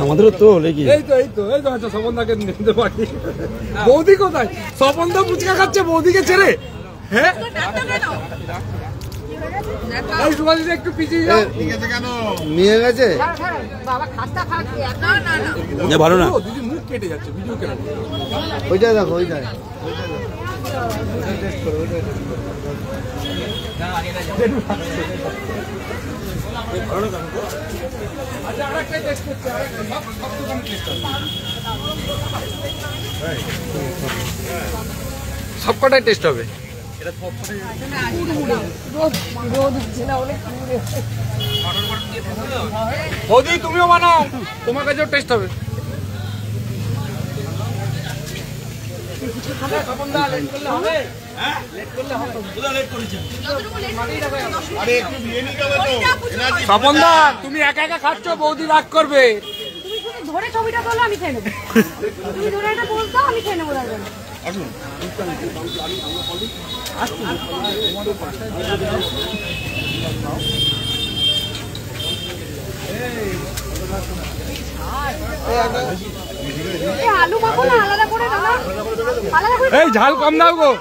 আমাদেরও তো লেগে এই তো আচ্ছা স্বপনদাকে নিতে পারি। বৌদি কোথায়? স্বপনদা ফুচকা খাচ্ছে বৌদিকে ছেড়ে। হ্যাঁ এই সুভাষিস একটু পিছিয়ে যাও। নিয়ে গেছে ভালো না দিদি মুখ কেটে যাচ্ছে ভিডিও কেন? ওইটাই দেখো ওইটাই সবকটাই টেস্ট হবে। বৌদি তুমিও বানাও, তোমার কাছেও টেস্ট হবে। স্বপনদা তুমি একা একা খাচ্ছ, বৌদি রাগ করবে। ধরে ছবিটা বলো আমি খেয়ে নেবো, তুমি ধরে এটা বলতো আমি খেয়ে নেবো। আলু মাখো না আলাদা করে দাও, আলাদা করে। এই ঝাল কম দাও গো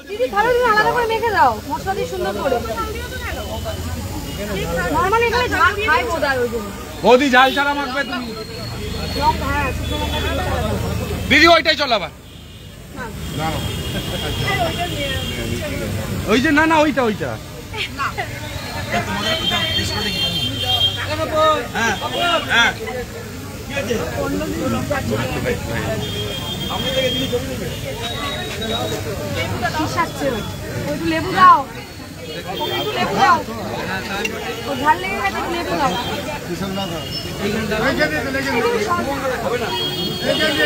দিদি, খালো তুমি আলাদা করে মেখে দাও মশলা দিয়ে সুন্দর করে। নরমালি এখানে ঝাল খাই বোধ হয়, ওই জন্য। বৌদি ঝাল ছাড়া মাখবে তুমি? হ্যাঁ দিদি ওইটাই চল আবার। ওই যে না ওইটা লেবু দাও, লেবু দাও, ঝাল লেগে গেছে, লেবু দাও।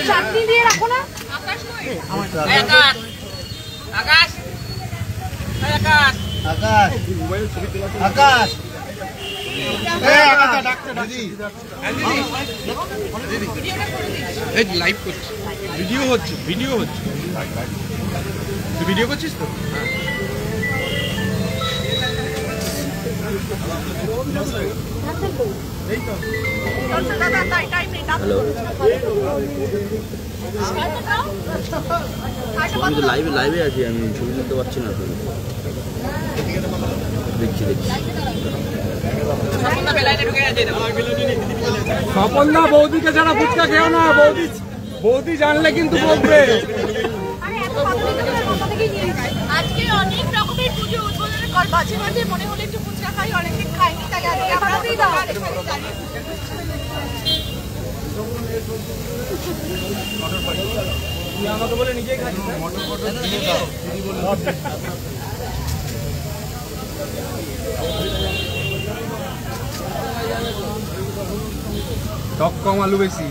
চাটনি দিয়ে রাখো না। আকাশ আকাশ লাইভ করছি, ভিডিও হচ্ছে তুই ভিডিও করছিস তো? আমি তো লাইভে আছি, আমি ছবি তুলতে পারছি না তো, দেখছি স্বপনদা বৌদিকে ছাড়া ফুচকা খেও না, বৌদি জানলে কিন্তু বলবে। আজকে অনেক রকমের পুজো উদ্বোধনের কর বাজে বাজে মনে হলো একটু ফুচকা খাই, অনেকদিন খাইনি, তাই আজকে আপনারাই দাও। আমাকে বলে নিজেই খাই টক কম আলু বেশি।